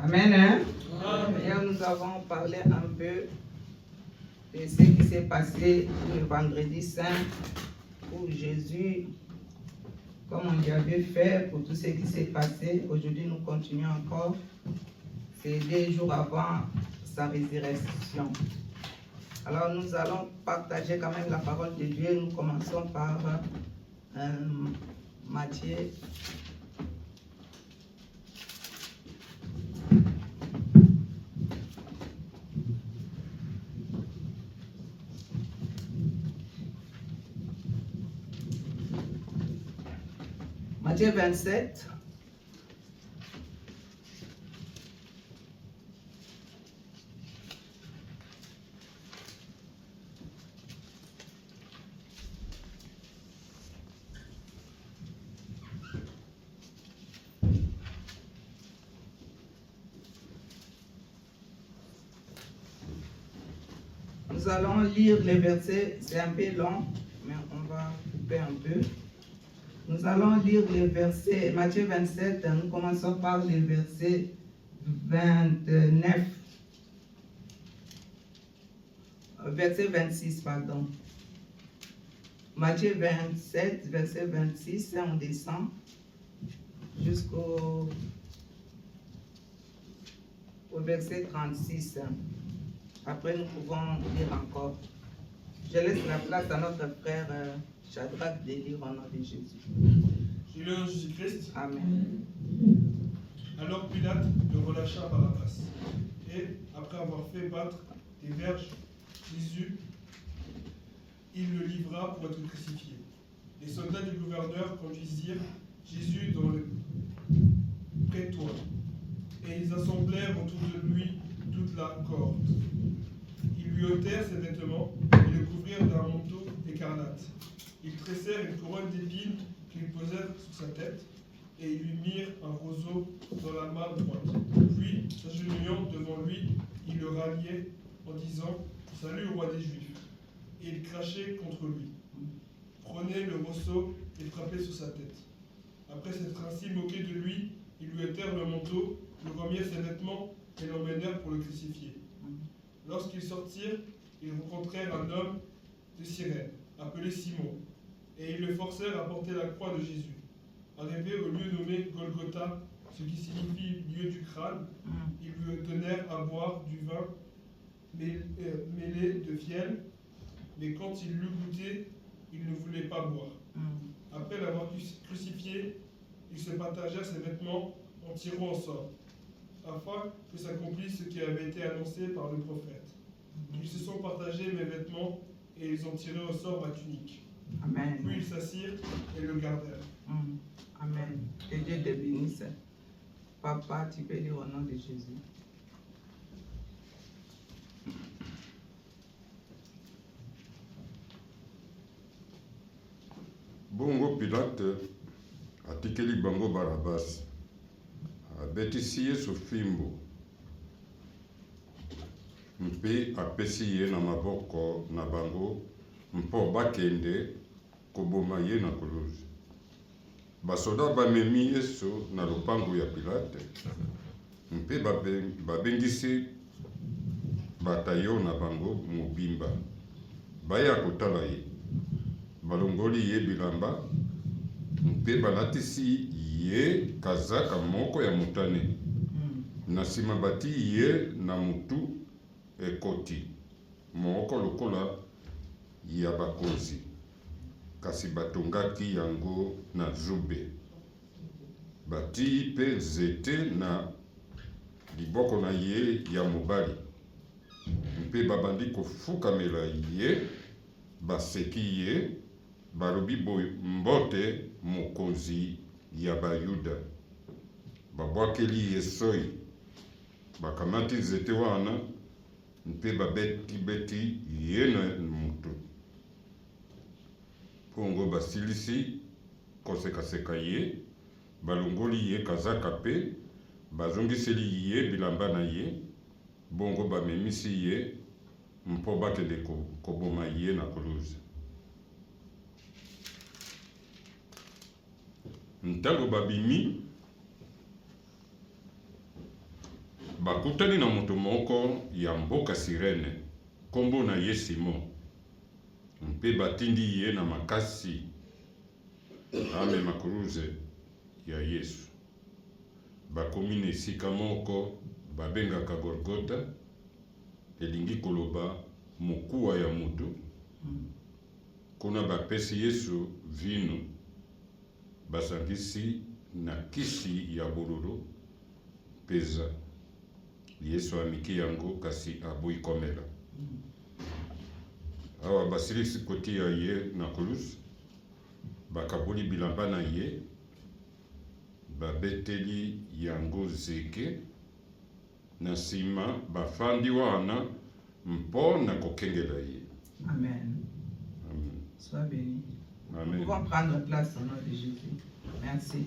Amen. Hein? Hier, nous avons parlé un peu de ce qui s'est passé le vendredi saint, où Jésus, comme on lui avait fait pour tout ce qui s'est passé, aujourd'hui nous continuons encore. C'est 2 jours avant sa résurrection. Alors nous allons partager quand même la parole de Dieu. Nous commençons par Matthieu. Matthieu 27. Nous allons lire les versets, c'est un peu long, mais on va couper un peu. Nous allons lire les versets, Matthieu 27, nous commençons par les versets 29, verset 26, pardon. Matthieu 27, verset 26, on descend jusqu'au verset 36. Après, nous pouvons lire encore. Je laisse la place à notre frère Shadrach de lire au nom de Jésus. J'ai le nom de Jésus-Christ. Amen. Alors Pilate le relâcha Barabbas. Et, après avoir fait battre des verges, Jésus, il le livra pour être crucifié. Les soldats du gouverneur conduisirent Jésus dans le prétoire. Et ils assemblèrent autour de lui toute la cohorte. Ils lui ôtèrent ses vêtements et le couvrirent d'un manteau écarlate. Ils tressèrent une couronne d'épines qu'ils posèrent sur sa tête et ils lui mirent un roseau dans la main droite. Puis, s'agenouillant devant lui, ils le ralliaient en disant « Salut au roi des Juifs !» Et ils crachaient contre lui, prenaient le roseau et frappaient sur sa tête. Après s'être ainsi moqués de lui, ils lui ôtèrent le manteau, lui remirent ses vêtements et l'emmenèrent pour le crucifier. Lorsqu'ils sortirent, ils rencontrèrent un homme de Cyrène, appelé Simon, et ils le forcèrent à porter la croix de Jésus. Arrivé au lieu nommé Golgotha, ce qui signifie lieu du crâne, ils lui donnèrent à boire du vin mêlé de fiel, mais quand il l'eut goûté, il ne voulait pas boire. Après l'avoir crucifié, ils se partagèrent ses vêtements en tirant au sort, afin que s'accomplisse ce qui avait été annoncé par le prophète. Ils se sont partagés mes vêtements et ils ont tiré au sort ma tunique. Amen. Puis ils s'assirent et le gardèrent. Amen. Que Dieu te bénisse. Papa, tu peux dire au nom de Jésus. Bongo Pilate atikeli bango Barabas, abetisi Yesu fimbo, mpe apesi ye na maboko na bango mpo bakende koboma ye na kuluzi. Basoda bamemi Yesu na lopango ya Pilate, mpe babengisi batayo na bango mobimba baya kotala ye. Balongoli ye bilamba mpe balatisi ye kazaka moko ya motane. Na nsima bati ye na mutu ekoti moko lokola ya bakonzi, kasi batongaki yango na zube. Bati mpe nzete na liboko na ye ya mobali, mpe babandi kofukamela ye, baseki ye, balobi mbote mokonzi ya Bayuda. Babwakeli ye soyi, bakamati nzete wana mpe babeti ye na motu. Pongo basilisi kosekaseka ye, balongoli ye kazaka pe, bazongiseli ye bilamba na ye, bongo bamemisi ye mpo bakende koboma ye na kuluze. Ntango babimi, bakutani na moto moko ya mboka Sirene, kombo na ye Simon, mpe batindi ye na makasi amema kuluze ya Yesu. Bakomi na esika moko babengaka Golgota, elingi koloba mokuwa ya mutu. Kuna bapesi Yesu vino, basangisi na kisi ya bololo peza. Yesu amiki yango kasi aboyi komela. Awa basilisi kotia ye na kuluze, bakaboli bilamba na ye, babeteli yango zeke, na nsima bafandi wana mpo na kokengela ye. Amen. Amen. Sois béni. Amen. Nous pouvons prendre place au nom de Jésus. Merci.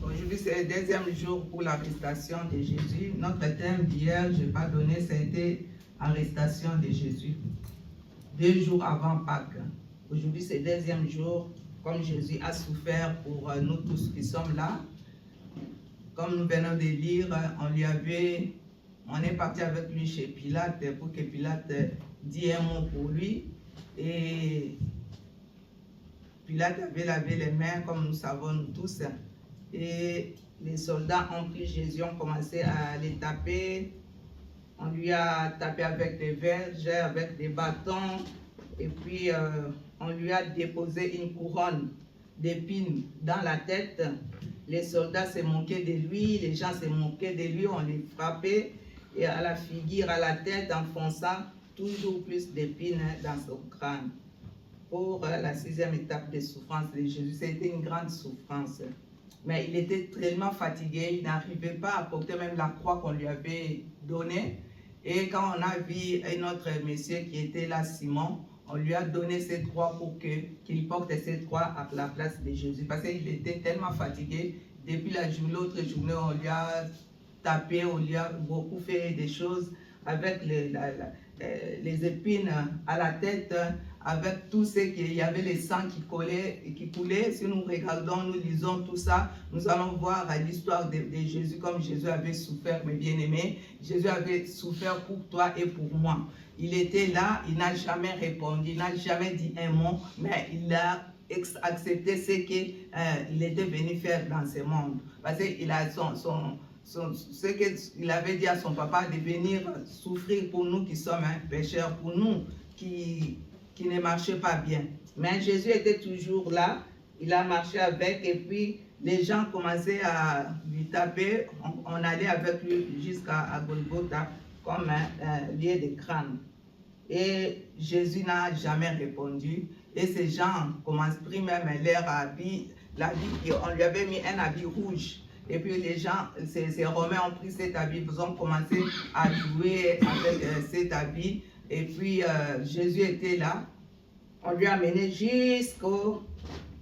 Aujourd'hui, c'est le deuxième jour pour l'arrestation de Jésus. Notre thème d'hier, je n'ai pas donné, c'était arrestation de Jésus. 2 jours avant Pâques. Aujourd'hui, c'est le deuxième jour, comme Jésus a souffert pour nous tous qui sommes là. Comme nous venons de lire, on est parti avec lui chez Pilate pour que Pilate dise un mot pour lui. Et Pilate avait lavé les mains, comme nous savons nous tous. Et les soldats ont pris Jésus, ont commencé à les taper. On lui a tapé avec des verges, avec des bâtons. Et puis, on lui a déposé une couronne d'épines dans la tête. Les soldats se moquaient de lui, les gens se moquaient de lui, on les frappait. Et à la figure, à la tête, enfonçant toujours plus d'épines dans son crâne. Pour la 6e étape de souffrance de Jésus, c'était une grande souffrance. Mais il était tellement fatigué, il n'arrivait pas à porter même la croix qu'on lui avait donnée. Et quand on a vu un autre monsieur qui était là, Simon, on lui a donné cette croix pour qu'il porte cette croix à la place de Jésus. Parce qu'il était tellement fatigué. Depuis l'autre journée, on lui a tapé, on lui a beaucoup fait des choses avec les épines à la tête, avec tout ce qu'il y avait, les sangs qui coulaient. Si nous regardons, nous lisons tout ça, nous allons voir l'histoire de Jésus, comme Jésus avait souffert, mes bien-aimés. Jésus avait souffert pour toi et pour moi. Il était là, il n'a jamais répondu, il n'a jamais dit un mot, mais il a accepté ce qu'il était venu faire dans ce monde. Parce qu'il a ce qu'il avait dit à son papa, de venir souffrir pour nous qui sommes pécheurs, pour nous qui ne marchaient pas bien. Mais Jésus était toujours là, il a marché avec, et puis les gens commençaient à lui taper. On allait avec lui jusqu'à Golgotha comme un lieu de crâne. Et Jésus n'a jamais répondu. Et ces gens commencent pris même leur habit, on lui avait mis un habit rouge. Et puis les gens, ces Romains ont pris cet habit, ils ont commencé à jouer avec cet habit. Et puis Jésus était là. On lui a mené jusqu'au,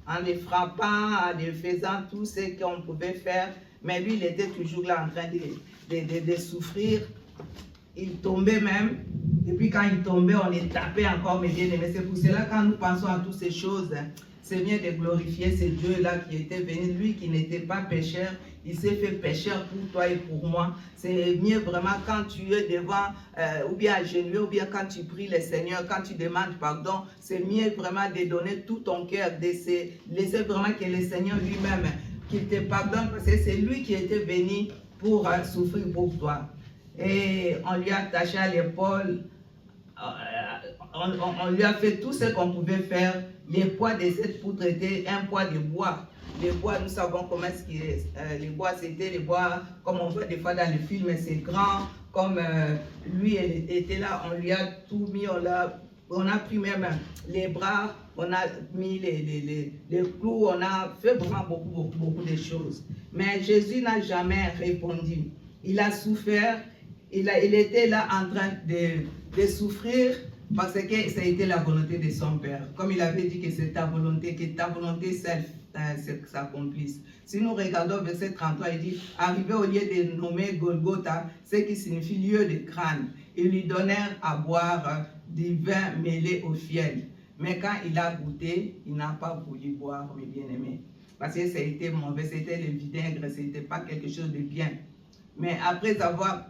en les frappant, en les faisant tout ce qu'on pouvait faire. Mais lui, il était toujours là en train de souffrir. Il tombait même. Et puis quand il tombait, on les tapait encore, mes bien-aimés. C'est pour cela, quand nous pensons à toutes ces choses, c'est mieux de glorifier ce Dieu-là qui était venu, lui qui n'était pas pécheur. Il s'est fait pécheur pour toi et pour moi. C'est mieux vraiment quand tu es devant, ou bien à genoux, ou bien quand tu pries le Seigneur, quand tu demandes pardon, c'est mieux vraiment de donner tout ton cœur, de se laisser vraiment que le Seigneur lui-même, qu'il te pardonne, parce que c'est lui qui était venu pour souffrir pour toi. Et on lui a attaché à l'épaule, on lui a fait tout ce qu'on pouvait faire. Les poids de cette poutre étaient un poids de bois. Les bois, nous savons comment est-ce qu'il est. Les bois, c'était les bois, comme on voit des fois dans les films, c'est grand. Comme lui était là, on lui a tout mis, on a pris même les bras, on a mis les clous, on a fait vraiment beaucoup de choses. Mais Jésus n'a jamais répondu. il a souffert, il était là en train de souffrir parce que ça a été la volonté de son Père. Comme il avait dit que c'est ta volonté, que ta volonté s'accomplisse. Si nous regardons verset 33, il dit, arrivé au lieu de nommer Golgotha, ce qui signifie lieu de crâne, ils lui donnèrent à boire du vin mêlé au fiel. Mais quand il a goûté, il n'a pas voulu boire, mes bien-aimés. Parce que ça a été mauvais, c'était le vinaigre, ce n'était pas quelque chose de bien. Mais après avoir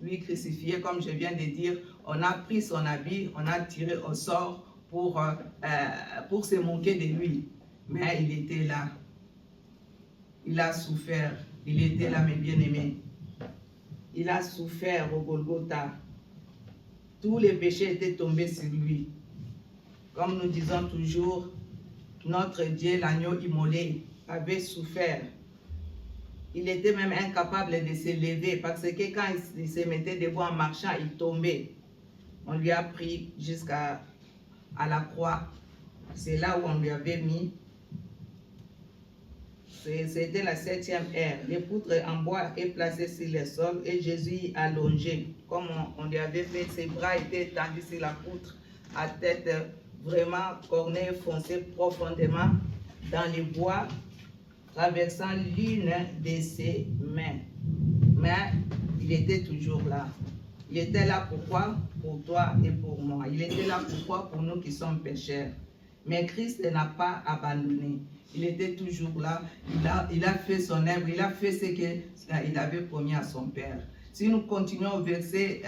lui crucifié, comme je viens de dire, on a pris son habit, on a tiré au sort pour se moquer de lui. Mais il était là. Il a souffert. Il était là, mes bien-aimés. Il a souffert au Golgotha. Tous les péchés étaient tombés sur lui. Comme nous disons toujours, notre Dieu, l'agneau immolé, avait souffert. Il était même incapable de se lever parce que quand il se mettait debout en marchant, il tombait. On lui a pris jusqu'à la croix. C'est là où on lui avait mis. C'était la 7e ère. Les poutres en bois étaient placées sur le sol et Jésus allongé. Comme on lui avait fait, ses bras étaient tendus sur la poutre, à tête vraiment cornée, foncée profondément dans les bois, traversant l'une de ses mains. Mais il était toujours là. Il était là pourquoi? Pour toi et pour moi. Il était là pourquoi? Pour nous qui sommes pécheurs. Mais Christ n'a pas abandonné. Il était toujours là. Il a fait son œuvre. Il a fait ce qu'il avait promis à son Père. Si nous continuons au verset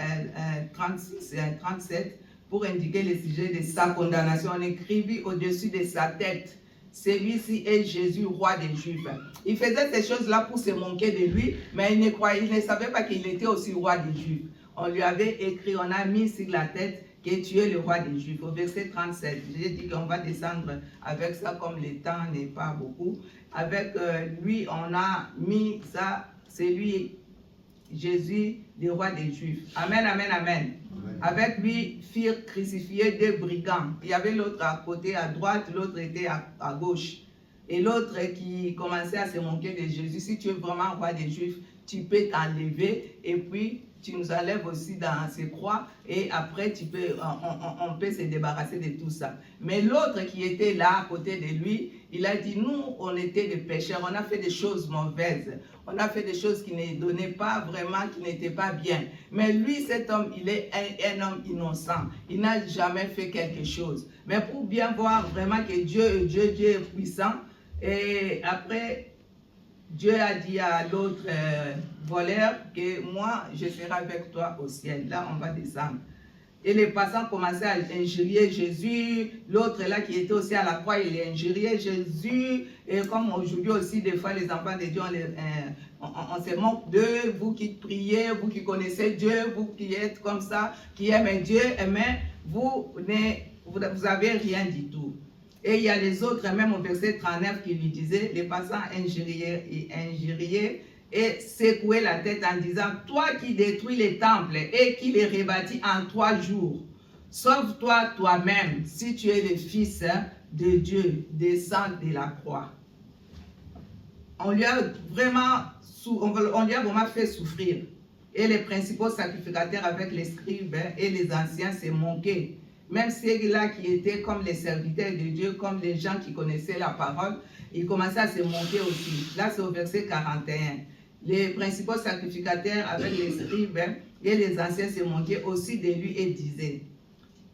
36 et 37, pour indiquer le sujet de sa condamnation, on écrivit au-dessus de sa tête, celui-ci est Jésus, roi des Juifs. Il faisait ces choses-là pour se moquer de lui, mais il ne savait pas qu'il était aussi roi des Juifs. On lui avait écrit, on a mis sur la tête que tu es le roi des Juifs. Au verset 37, j'ai dit qu'on va descendre avec ça comme le temps n'est pas beaucoup. Avec lui, on a mis ça, c'est lui, Jésus, le roi des Juifs. Amen, amen, amen. Avec lui firent crucifier 2 brigands. Il y avait l'autre à côté, à droite, l'autre était à gauche. Et l'autre qui commençait à se moquer de Jésus. Si tu es vraiment roi des Juifs, tu peux t'enlever et puis tu nous enlèves aussi dans ces croix et après on peut se débarrasser de tout ça. Mais l'autre qui était là à côté de lui, il a dit, nous on était des pécheurs, on a fait des choses mauvaises, on a fait des choses qui ne donnaient pas vraiment, qui n'étaient pas bien. Mais lui, cet homme, il est un homme innocent, il n'a jamais fait quelque chose. Mais pour bien voir vraiment que Dieu est puissant, et après Dieu a dit à l'autre voleur que moi, je serai avec toi au ciel. Là, on va descendre. Et les passants commençaient à injurier Jésus. L'autre là qui était aussi à la croix, il injuriait Jésus. Et comme aujourd'hui aussi, des fois, les enfants de Dieu, on se moque d'eux. Vous qui priez, vous qui connaissez Dieu, vous qui êtes comme ça, qui aimez Dieu, mais vous n'avez rien du tout. Et il y a les autres, même au verset 39, qui lui disaient, les passants injuriaient et secouaient la tête en disant, toi qui détruis les temples et qui les rebâtis en 3 jours, sauve-toi toi-même si tu es le Fils de Dieu, descends de la croix. On lui a vraiment fait souffrir. Et les principaux sacrificateurs avec les scribes et les anciens se moquaient. Même ceux-là qui étaient comme les serviteurs de Dieu, comme les gens qui connaissaient la parole, ils commençaient à se moquer aussi. Là, c'est au verset 41. Les principaux sacrificateurs avec les scribes et les anciens se moquaient aussi de lui et disaient,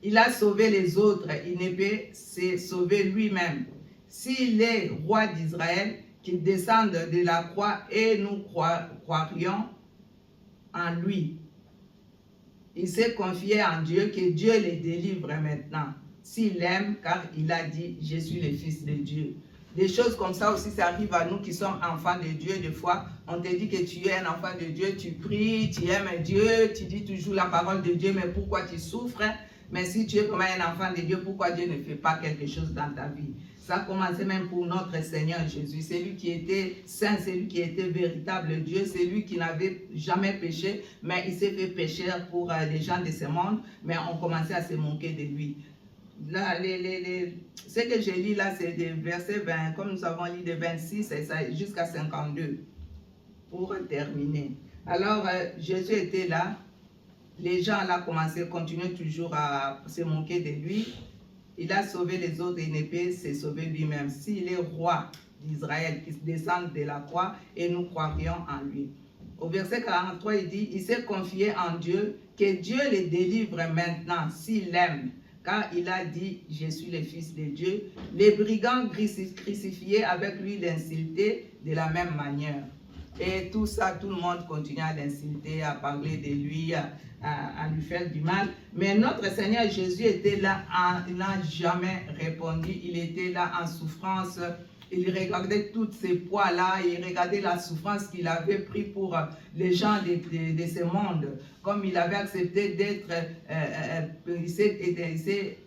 il a sauvé les autres, il ne peut se sauver lui-même. S'il est roi d'Israël, qu'il descende de la croix et nous croirions en lui. Il s'est confié en Dieu, que Dieu le délivre maintenant. S'il aime, car il a dit, je suis le Fils de Dieu. Des choses comme ça aussi, ça arrive à nous qui sommes enfants de Dieu. Des fois, on te dit que tu es un enfant de Dieu, tu pries, tu aimes Dieu, tu dis toujours la parole de Dieu, mais pourquoi tu souffres? Mais si tu es comme un enfant de Dieu, pourquoi Dieu ne fait pas quelque chose dans ta vie? Ça a commencé même pour notre Seigneur Jésus. C'est lui qui était saint, c'est lui qui était véritable Dieu, c'est lui qui n'avait jamais péché, mais il s'est fait pécheur pour les gens de ce monde, mais on commençait à se moquer de lui. Là, ce que je lis là, c'est des versets 20, comme nous avons lu de 26 jusqu'à 52, pour terminer. Alors, Jésus était là. Les gens là continuaient toujours à se moquer de lui. Il a sauvé les autres et il ne peut se sauver lui-même. S'il est roi d'Israël qui descend de la croix, et nous croirions en lui. Au verset 43, il dit, il s'est confié en Dieu, que Dieu le délivre maintenant s'il l'aime. Car il a dit, je suis le Fils de Dieu. Les brigands crucifiés avec lui l'insultaient de la même manière. Et tout ça, tout le monde continue à l'insulter, à parler de lui, à lui faire du mal. Mais notre Seigneur Jésus était là, il n'a jamais répondu. Il était là en souffrance. Il regardait tous ces poids-là, il regardait la souffrance qu'il avait pris pour les gens de ce monde. Comme il avait accepté d'être, il s'est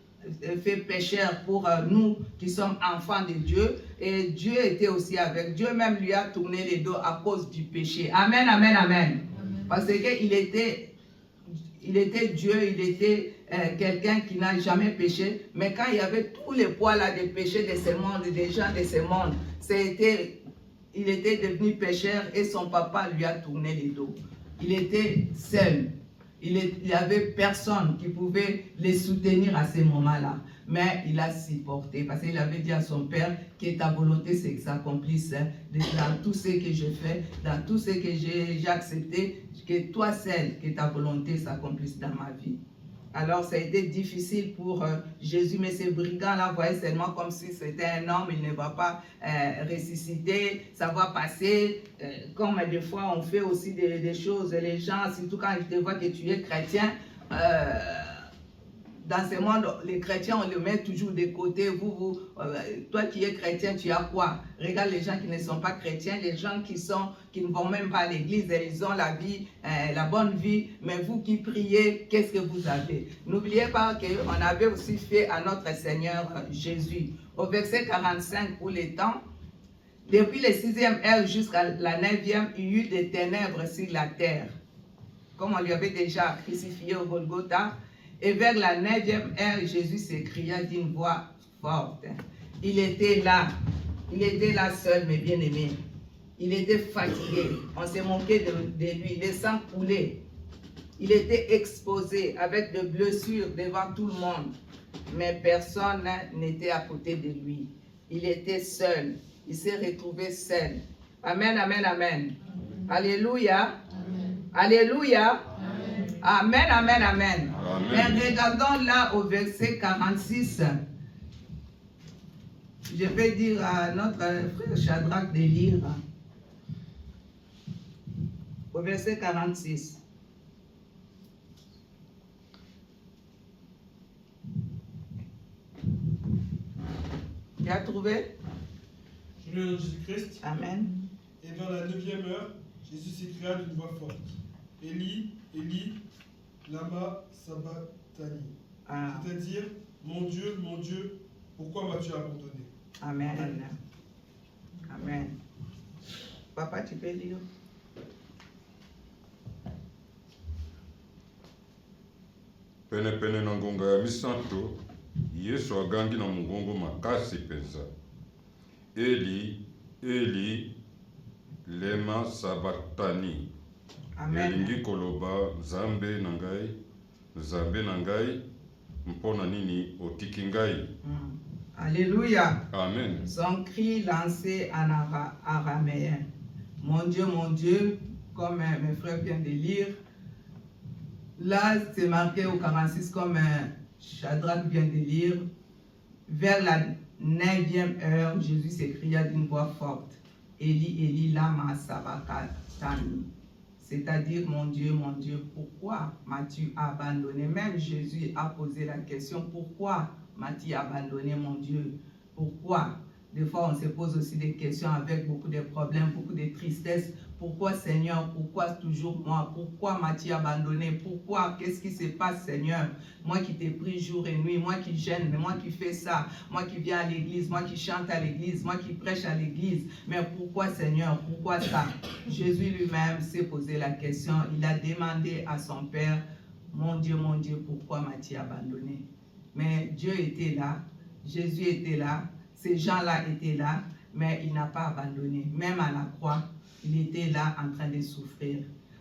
fait pécheur pour nous qui sommes enfants de Dieu. Et Dieu était aussi avec. Dieu même lui a tourné les dos à cause du péché. Amen, amen, amen. Parce qu'il était Dieu, il était quelqu'un qui n'a jamais péché. Mais quand il y avait tous les poids là des péchés de ce monde, des gens de ce monde, il était devenu pécheur et son papa lui a tourné les dos. Il était seul. Il n'y avait personne qui pouvait les soutenir à ce moment-là. Mais il a supporté parce qu'il avait dit à son père que ta volonté c'est que ça s'accomplisse dans tout ce que je fais, dans tout ce que j'ai accepté, que toi seul, que ta volonté s'accomplisse dans ma vie. Alors ça a été difficile pour Jésus, mais ces brigands-là voyaient seulement comme si c'était un homme, il ne va pas ressusciter, ça va passer. Comme des fois on fait aussi des choses, les gens, surtout quand ils te voient que tu es chrétien, dans ce monde, les chrétiens, on les met toujours de côté. Toi qui es chrétien, tu as quoi? Regarde les gens qui ne sont pas chrétiens, les gens qui ne vont même pas à l'église, ils ont la vie, la bonne vie. Mais vous qui priez, qu'est-ce que vous avez? N'oubliez pas qu'on avait aussi fait à notre Seigneur Jésus. Au verset 45, pour les temps, depuis le 6e heure jusqu'à la 9e, il y eut des ténèbres sur la terre. Comme on lui avait déjà crucifié au Golgotha. Et vers la 9e heure, Jésus s'écria d'une voix forte. Il était là seul, mes bien-aimés. Il était fatigué. On s'est moqué de lui. Le sang coulait. Il était exposé avec des blessures devant tout le monde. Mais personne n'était à côté de lui. Il était seul. Il s'est retrouvé seul. Amen, amen, amen. Alléluia. Alléluia. Amen, amen, amen. Mais regardons là au verset 46. Je vais dire à notre frère Shadrach de lire. Au verset 46. Tu as trouvé? Je lis dans Jésus-Christ. Amen. Et vers la 9e heure, Jésus s'écria d'une voix forte. Élie, Élie, lama sabachthani. C'est-à-dire, mon Dieu, pourquoi m'as-tu abandonné? Amen. Amen. Papa, tu peux lire? Pene na ngonga ya misanto, Yesu agangi na mongongo makasi penza. Eli, Eli, lema sabachthani. Amen. Elingi koloba Nzambe na ngai, mpona nini otiki ngai? Alléluia. Amen. Son cri lancé en araméen. Mon Dieu, comme mes frères viennent de lire. Là, c'est marqué au 46 comme Shadrach vient de lire. Vers la 9e heure, Jésus s'écria d'une voix forte. Eli, Eli, lama sabachthani. C'est-à-dire, mon Dieu, pourquoi m'as-tu abandonné? Même Jésus a posé la question, pourquoi m'as-tu abandonné, mon Dieu? Pourquoi? Des fois, on se pose aussi des questions avec beaucoup de problèmes, beaucoup de tristesse. Pourquoi, Seigneur? Pourquoi toujours moi? Pourquoi m'as-tu abandonné? Pourquoi? Qu'est-ce qui se passe, Seigneur? Moi qui t'ai pris jour et nuit, moi qui gêne, mais moi qui fais ça, moi qui viens à l'église, moi qui chante à l'église, moi qui prêche à l'église. Mais pourquoi, Seigneur? Pourquoi ça? Jésus lui-même s'est posé la question. Il a demandé à son Père, mon Dieu, pourquoi m'as-tu abandonné? Mais Dieu était là, Jésus était là, ces gens-là étaient là, mais il n'a pas abandonné. Même à la croix, il était là en train de souffrir.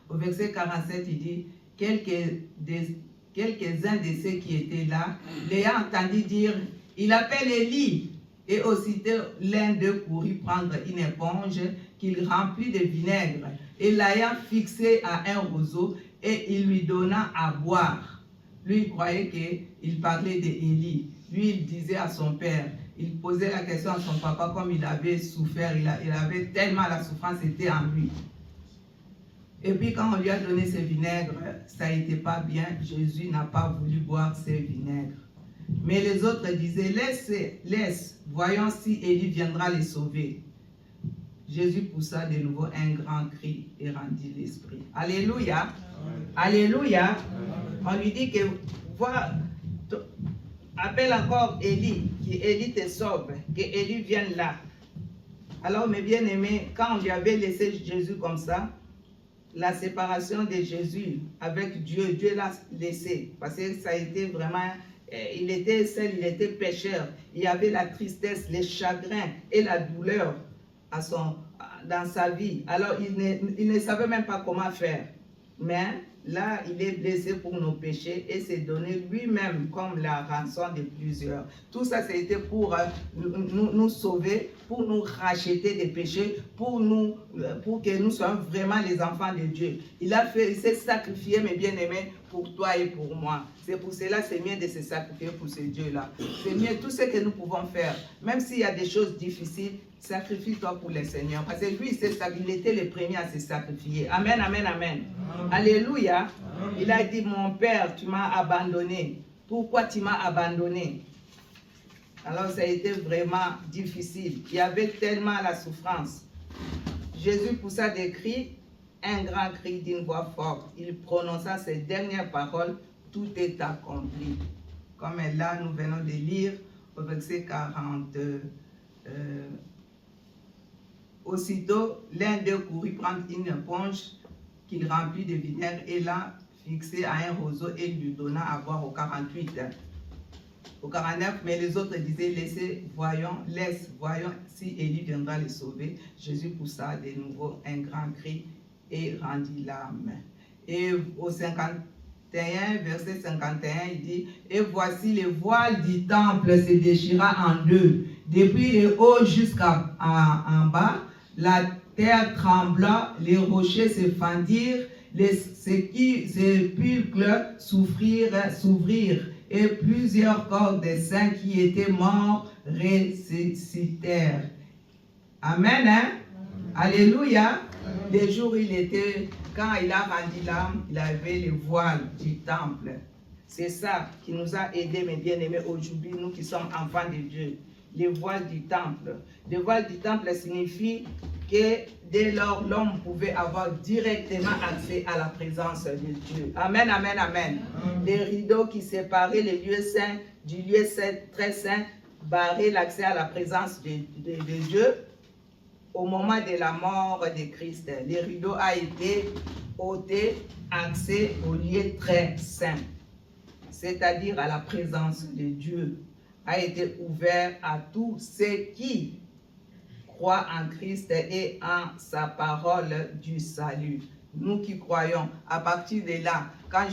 Au verset 47, il dit, quelques-uns de ceux qui étaient là, l'ayant entendu dire, il appelle Élie. Et aussitôt l'un d'eux courut prendre une éponge qu'il remplit de vinaigre, et l'ayant fixé à un roseau, et il lui donna à boire. Lui, il croyait qu'il parlait d'Élie. Lui, il disait à son père, il posait la question à son papa, comme il avait souffert, il avait tellement la souffrance était en lui. Et puis quand on lui a donné ce vinaigre, ça n'était pas bien. Jésus n'a pas voulu boire ce vinaigre. Mais les autres disaient, laisse, voyons si Élie viendra les sauver. Jésus poussa de nouveau un grand cri et rendit l'esprit. Alléluia. Amen. Alléluia. Amen. On lui dit que, appelle encore Élie, qu'Élie te sauve, qu'Élie vienne là. Alors mes bien-aimés, quand on lui avait laissé Jésus comme ça, la séparation de Jésus avec Dieu, Dieu l'a laissé, parce que ça a été vraiment, il était seul, il était pécheur, il y avait la tristesse, les chagrins et la douleur dans sa vie. Alors il ne savait même pas comment faire, mais là il est blessé pour nos péchés et s'est donné lui-même comme la rançon de plusieurs. Tout ça c'était pour nous sauver, pour nous racheter des péchés, pour que nous soyons vraiment les enfants de Dieu. Il s'est sacrifié, mes bien-aimés, pour toi et pour moi. C'est pour cela c'est mieux de se sacrifier pour ce Dieu-là. C'est mieux tout ce que nous pouvons faire. Même s'il y a des choses difficiles, sacrifie-toi pour le Seigneur. Parce que lui, il était le premier à se sacrifier. Amen, amen, amen. Amen. Alléluia. Amen. Il a dit, mon Père, tu m'as abandonné. Pourquoi tu m'as abandonné? Alors ça a été vraiment difficile. Il y avait tellement la souffrance. Jésus poussa des cris, un grand cri d'une voix forte. Il prononça ces dernières paroles, tout est accompli. Comme là, nous venons de lire au verset 40. Aussitôt, l'un d'eux courut prendre une éponge qu'il remplit de vinaigre et l'a fixé à un roseau et lui donna à boire au 48. Au 49, mais les autres disaient, laisse, voyons si Élie viendra les sauver. Jésus poussa de nouveau un grand cri et rendit l'âme. Et au 51, verset 51, il dit, et voici le voile du temple se déchira en deux, depuis le haut jusqu'en bas. La terre trembla, les rochers se fendirent, les sépulcres s'ouvrirent, et plusieurs corps des saints qui étaient morts ressuscitèrent. Amen, hein? Alléluia. Les jours quand il a rendu l'âme, il avait le voile du temple. C'est ça qui nous a aidés, mes bien-aimés, aujourd'hui, nous qui sommes enfants de Dieu. Le voile du temple. Le voile du temple signifie que dès lors, l'homme pouvait avoir directement accès à la présence de Dieu. Amen, amen, amen. Les rideaux qui séparaient les lieux saints du lieu très saint barraient l'accès à la présence de Dieu. Au moment de la mort de Christ, le rideau a été ôté, accès au lieu très saint, c'est-à-dire à la présence de Dieu, a été ouvert à tous ceux qui croient en Christ et en sa parole du salut. Nous qui croyons, à partir de là, quand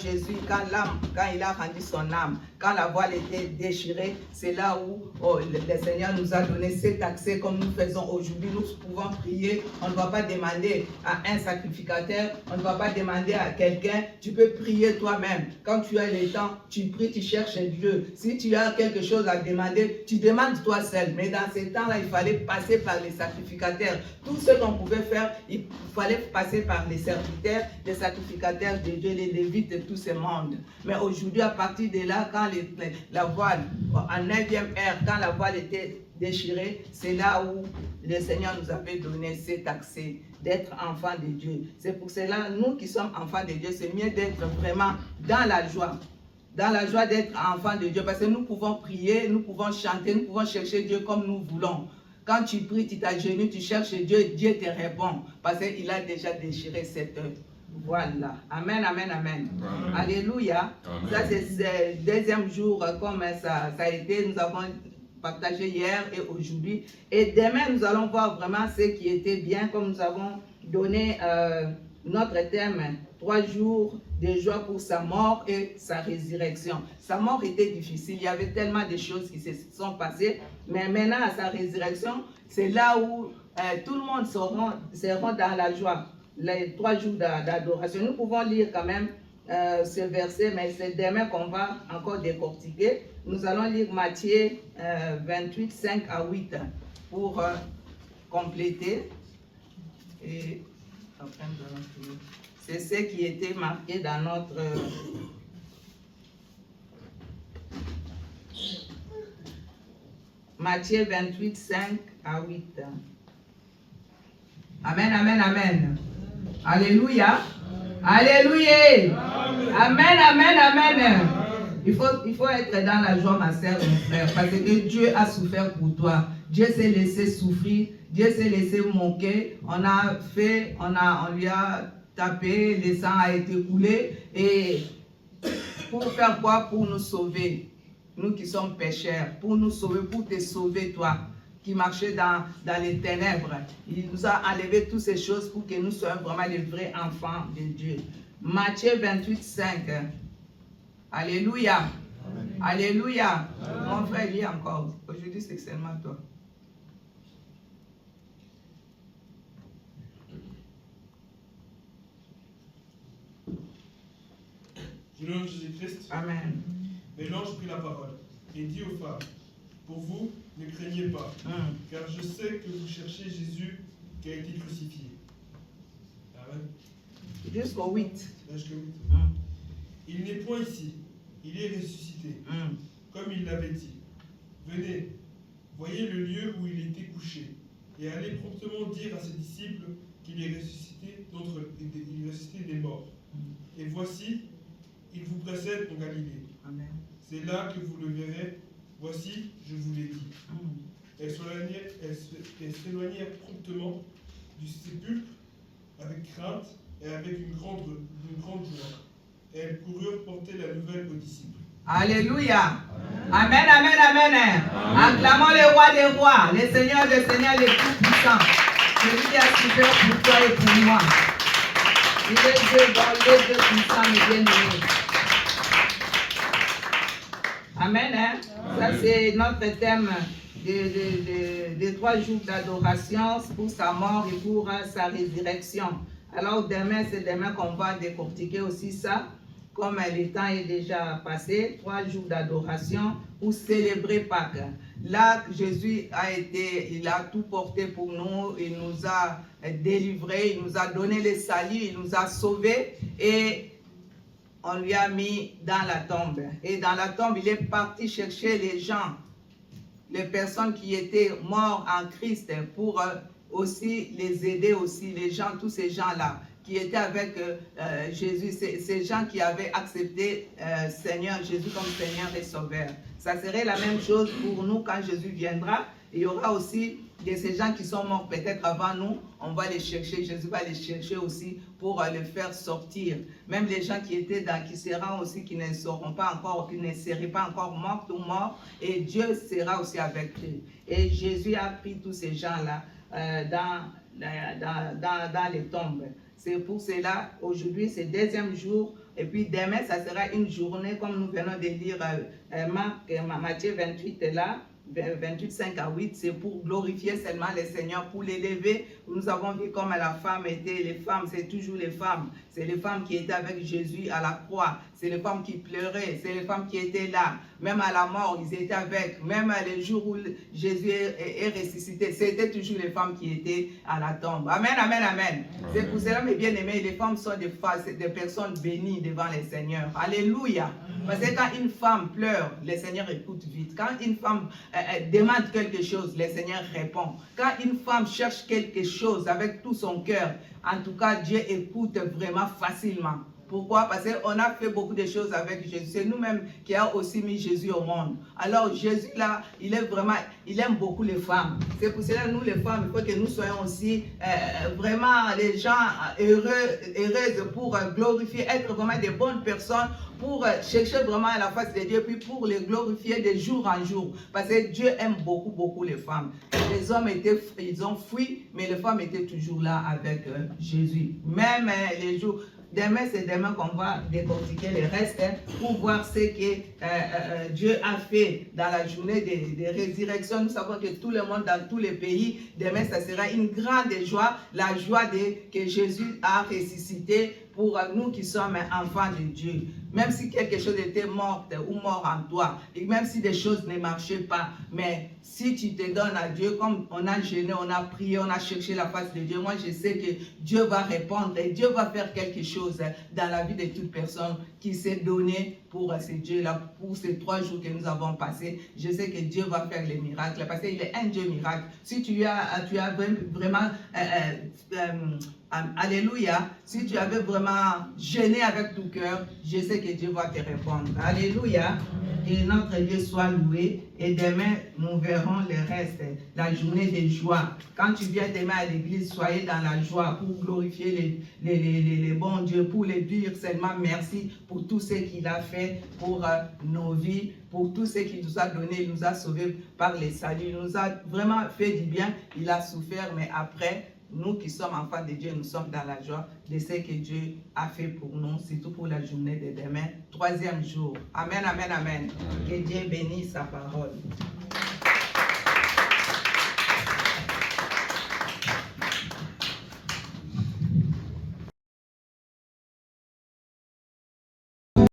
il a rendu son âme, quand la voile était déchirée, c'est là où le Seigneur nous a donné cet accès comme nous faisons aujourd'hui. Nous pouvons prier, on ne va pas demander à un sacrificateur, on ne va pas demander à quelqu'un, tu peux prier toi-même. Quand tu as le temps, tu pries, tu cherches Dieu. Si tu as quelque chose à demander, tu demandes toi seul. Mais dans ces temps-là, il fallait passer par les sacrificateurs. Tout ce qu'on pouvait faire, il fallait passer par les serviteurs, les sacrificateurs de Dieu, les lévites, de tout ce monde. Mais aujourd'hui, à partir de là, quand la voile, en 9e ère, quand la voile était déchirée, c'est là où le Seigneur nous avait donné cet accès d'être enfants de Dieu. C'est pour cela, nous qui sommes enfants de Dieu, c'est mieux d'être vraiment dans la joie d'être enfants de Dieu, parce que nous pouvons prier, nous pouvons chanter, nous pouvons chercher Dieu comme nous voulons. Quand tu pries, tu t'agenouilles, tu cherches Dieu, Dieu te répond, parce qu'il a déjà déchiré cette œuvre. Voilà. Amen, amen, amen. Amen. Alléluia. Amen. Ça, c'est le deuxième jour, comme ça a été. Nous avons partagé hier et aujourd'hui. Et demain, nous allons voir vraiment ce qui était bien, comme nous avons donné notre thème, 3 jours de joie pour sa mort et sa résurrection. Sa mort était difficile, il y avait tellement de choses qui se sont passées, mais maintenant à sa résurrection, c'est là où tout le monde se rend dans la joie. Les 3 jours d'adoration. Nous pouvons lire quand même ce verset, mais c'est demain qu'on va encore décortiquer. Nous allons lire Matthieu 28, 5 à 8 pour compléter. Et après, c'est ce qui était marqué dans notre Matthieu 28, 5 à 8. Amen, amen, amen. Alléluia. Alléluia. Amen, amen, amen. Il faut être dans la joie, ma sœur et mon frère, parce que Dieu a souffert pour toi. Dieu s'est laissé souffrir, Dieu s'est laissé moquer. On lui a tapé, le sang a été coulé. Et pour faire quoi? Pour nous sauver. Nous qui sommes pécheurs, pour nous sauver, pour te sauver toi, qui marchait dans les ténèbres. Il nous a enlevé toutes ces choses pour que nous soyons vraiment les vrais enfants de Dieu. Matthieu 28, 5. Alléluia. Amen. Alléluia. Amen. Mon frère, lis encore. Aujourd'hui, c'est seulement toi. Je nom de Jésus-Christ. Amen. Mais l'ange prit la parole et dit aux femmes, pour vous, ne craignez pas, car je sais que vous cherchez Jésus qui a été crucifié. Amen. Jusqu'au 8. Jusqu'au 8. Il n'est point ici, il est ressuscité, comme il l'avait dit. Venez, voyez le lieu où il était couché, et allez promptement dire à ses disciples qu'il est ressuscité, il est ressuscité des morts. Et voici, il vous précède en Galilée. Amen. C'est là que vous le verrez. Voici, je vous l'ai dit. Elles s'éloignèrent promptement du sépulcre avec crainte et avec une grande joie. Et elles coururent porter la nouvelle aux disciples. Alléluia. Amen, amen, amen. Acclamons le roi des rois, le Seigneur des seigneurs, le tout-puissant. Celui qui a souffert pour toi et pour moi. Il est Dieu dans les deux puissants et bien-aimés. Amen. Hein? Ça, c'est notre thème des 3 jours d'adoration pour sa mort et pour sa résurrection. Alors, demain, c'est demain qu'on va décortiquer aussi ça. Comme le temps est déjà passé, 3 jours d'adoration pour célébrer Pâques. Là, Jésus il a tout porté pour nous, il nous a délivrés, il nous a donné le salut, il nous a sauvés et on lui a mis dans la tombe. Et dans la tombe, il est parti chercher les gens, les personnes qui étaient mortes en Christ pour aussi les aider aussi, les gens, tous ces gens-là qui étaient avec Jésus, ces gens qui avaient accepté Seigneur Jésus comme Seigneur et Sauveur. Ça serait la même chose pour nous quand Jésus viendra. Il y aura aussi ces gens qui sont morts peut-être avant nous, on va les chercher, Jésus va les chercher aussi pour les faire sortir. Même les gens qui étaient qui seront aussi, qui ne seront pas encore, qui ne seraient pas encore morts, et Dieu sera aussi avec eux. Et Jésus a pris tous ces gens-là dans les tombes. C'est pour cela, aujourd'hui, c'est le 2e jour. Et puis demain, ça sera une journée, comme nous venons de lire Matthieu 28 là, 28, 5 à 8, c'est pour glorifier seulement le Seigneur, pour l'élever. Nous avons vu comme la femme était, les femmes, c'est toujours les femmes. C'est les femmes qui étaient avec Jésus à la croix. C'est les femmes qui pleuraient, c'est les femmes qui étaient là. Même à la mort, ils étaient avec. Même les jours où Jésus est ressuscité, c'était toujours les femmes qui étaient à la tombe. Amen, amen, amen. C'est pour cela, mes bien-aimés, les femmes sont des personnes bénies devant le Seigneur. Alléluia. Parce que quand une femme pleure, le Seigneur écoute vite. Quand une femme demande quelque chose, le Seigneur répond. Quand une femme cherche quelque chose avec tout son cœur, en tout cas, Dieu écoute vraiment facilement. Pourquoi? Parce qu'on a fait beaucoup de choses avec Jésus. C'est nous-mêmes qui avons aussi mis Jésus au monde. Alors Jésus là, il aime beaucoup les femmes. C'est pour cela nous les femmes, il faut que nous soyons aussi vraiment les gens heureuses pour glorifier, être vraiment des bonnes personnes, pour chercher vraiment la face de Dieu, puis pour les glorifier de jour en jour. Parce que Dieu aime beaucoup, beaucoup les femmes. Les hommes ils ont fui, mais les femmes étaient toujours là avec Jésus. Même les jours... Demain, c'est demain qu'on va décortiquer le reste pour voir ce que Dieu a fait dans la journée de résurrection. Nous savons que tout le monde, dans tous les pays, demain, ça sera une grande joie, la joie que Jésus a ressuscité pour nous qui sommes enfants de Dieu. Même si quelque chose était mort ou mort en toi, et même si des choses ne marchaient pas, mais si tu te donnes à Dieu, comme on a jeûné, on a prié, on a cherché la face de Dieu, moi je sais que Dieu va répondre et Dieu va faire quelque chose dans la vie de toute personne qui s'est donnée pour ce Dieu-là, pour ces 3 jours que nous avons passés. Je sais que Dieu va faire les miracles parce qu'il est un Dieu miracle. Si tu as vraiment... Alléluia. Si tu avais vraiment jeûné avec tout cœur, je sais que Dieu va te répondre. Alléluia. Que notre Dieu soit loué. Et demain, nous verrons le reste, la journée de joie. Quand tu viens demain à l'église, soyez dans la joie pour glorifier les bons dieux, pour les dire seulement merci pour tout ce qu'il a fait pour nos vies, pour tout ce qu'il nous a donné. Il nous a sauvés par les saluts. Il nous a vraiment fait du bien. Il a souffert, mais après, nous qui sommes enfants de Dieu, nous sommes dans la joie de ce que Dieu a fait pour nous, surtout pour la journée de demain, 3e jour. Amen, amen, amen. Que Dieu bénisse sa parole.